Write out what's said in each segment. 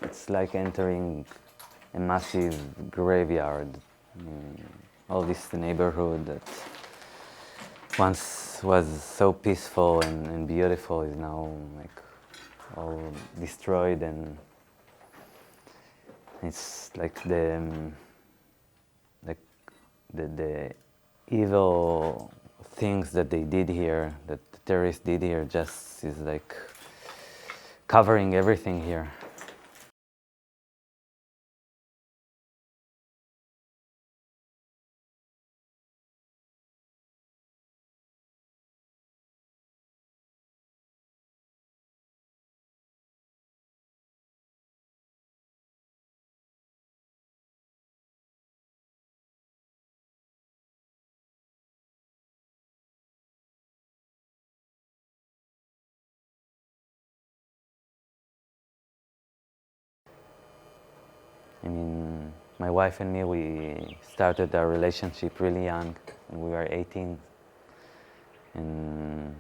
it's like entering a massive graveyard. All this neighborhood that once was so peaceful and beautiful is now like all destroyed, and it's like the evil things that they did here, that the terrorists did here, just is like covering everything here. I mean, my wife and me, we started our relationship really young, and we were 18. And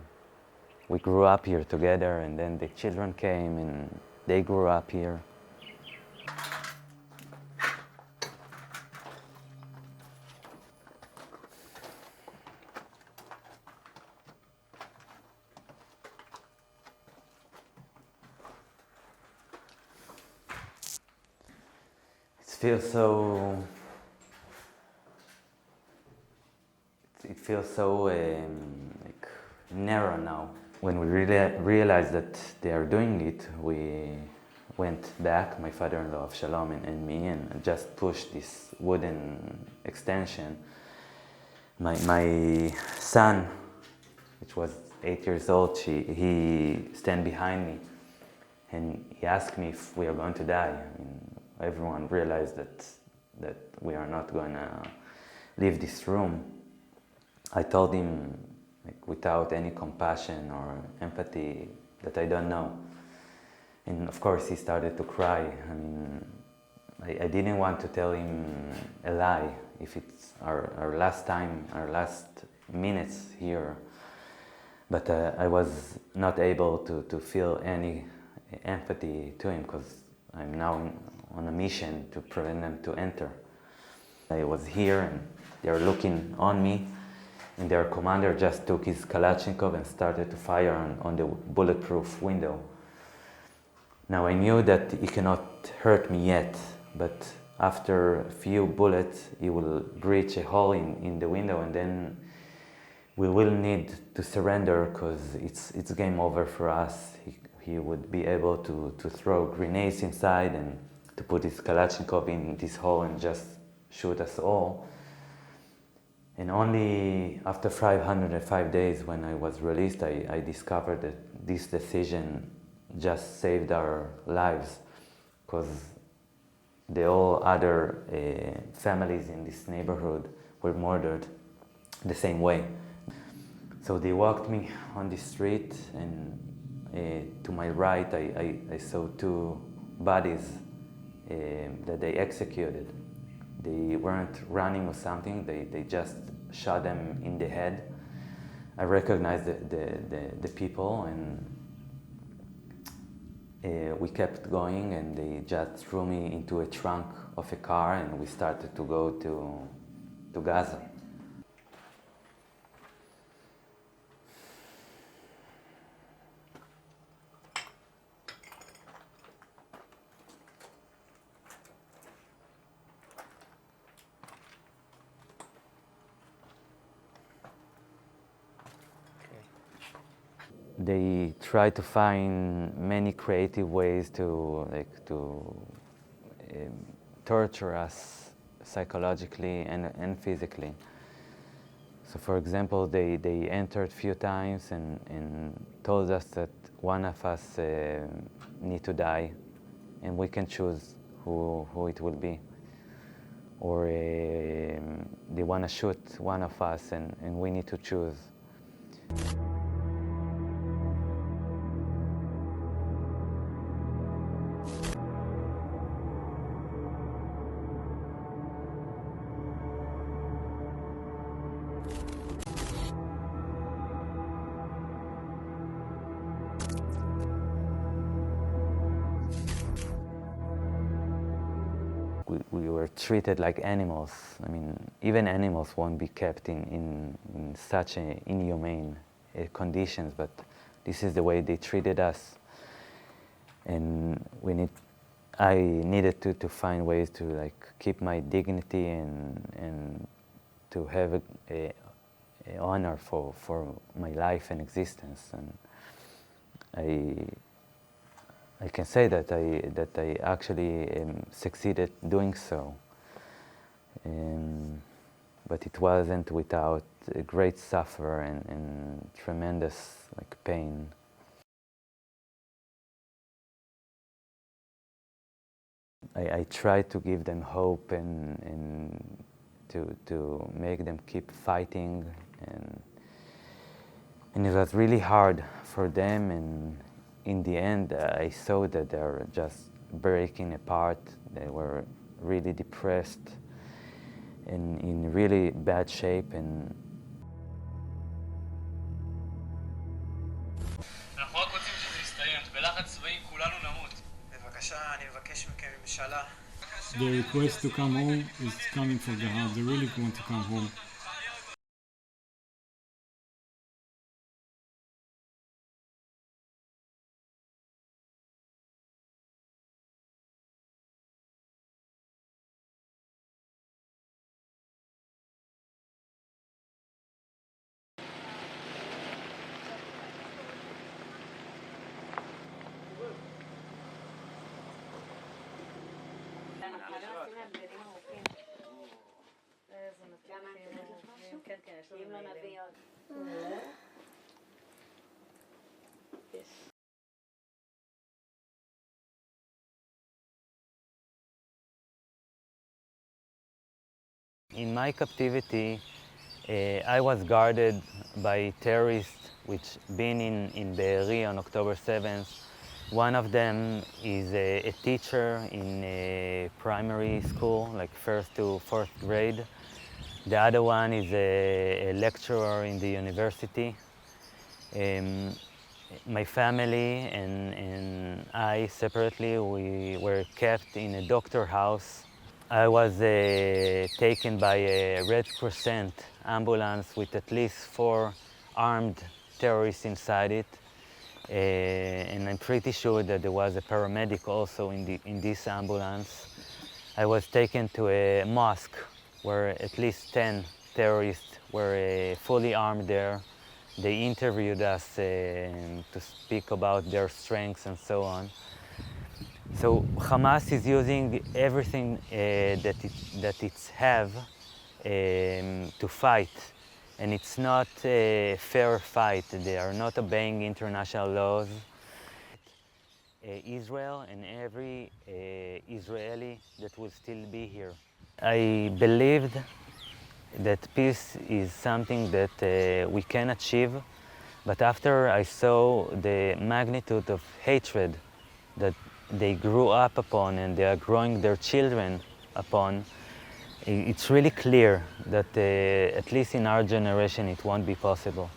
we grew up here together, and then the children came and they grew up here. It feels so like narrow now. When we really realized that they are doing it, we went back, my father-in-law Shalom and me, and just pushed this wooden extension. My son, which was 8 years old, he stand behind me, and he asked me if we are going to die. I mean, everyone realized that we are not going to leave this room. I told him, like, without any compassion or empathy, that I don't know. And of course he started to cry. I mean, I didn't want to tell him a lie, if it's our last time, our last minutes here. But I was not able to feel any empathy to him, because I'm now on a mission to prevent them to enter. I was here and they were looking on me, and their commander just took his Kalashnikov and started to fire on the bulletproof window. Now I knew that he cannot hurt me yet, but after a few bullets he will breach a hole in the window, and then we will need to surrender, because it's game over for us. He would be able to throw grenades inside and to put his Kalashnikov in this hole and just shoot us all. And only after 505 days, when I was released, I discovered that this decision just saved our lives, because the all other families in this neighborhood were murdered the same way. So they walked me on the street, and to my right I saw two bodies that they executed. They weren't running or something, they just shot them in the head. I recognized the people, and we kept going, and they just threw me into a trunk of a car, and we started to go to Gaza. They try to find many creative ways to torture us psychologically and physically. So, for example, they entered a few times and told us that one of us need to die, and we can choose who it will be. Or they want to shoot one of us, and we need to choose. we were treated like animals. I mean, even animals won't be kept in such inhumane conditions, but this is the way they treated us. And I needed to find ways to like keep my dignity and to have a honor for my life and existence. And I can say that I actually succeeded doing so. But it wasn't without a great suffer and tremendous like pain. I tried to give them hope and to make them keep fighting, and it was really hard for them. And in the end, I saw that they were just breaking apart. They were really depressed and in really bad shape. And אנחנו רק רוצים שזה יסתיים. בלחץ צבאי כולנו נמות. בבקשה, אני מבקש מכם ממשלה. The request to come home is coming from the heart. They really want to come home. in my captivity, I was guarded by terrorists which been in Beeri on October 7th. One of them is a teacher in a primary school, like 1st to 4th grade. The other one is a lecturer in the university. My family and I separately, we were kept in a doctor house. I was taken by a Red Crescent ambulance with at least 4 armed terrorists inside it. And I'm pretty sure that there was a paramedic also in this ambulance. I was taken to a mosque where at least 10 terrorists were fully armed there. They interviewed us to speak about their strengths and so on. So Hamas is using everything that it's have to fight. And it's not a fair fight. They are not obeying international laws. Israel and every Israeli that will still be here. I believed that peace is something that we can achieve, but after I saw the magnitude of hatred that they grew up upon and they are growing their children upon, it's really clear that at least in our generation it won't be possible.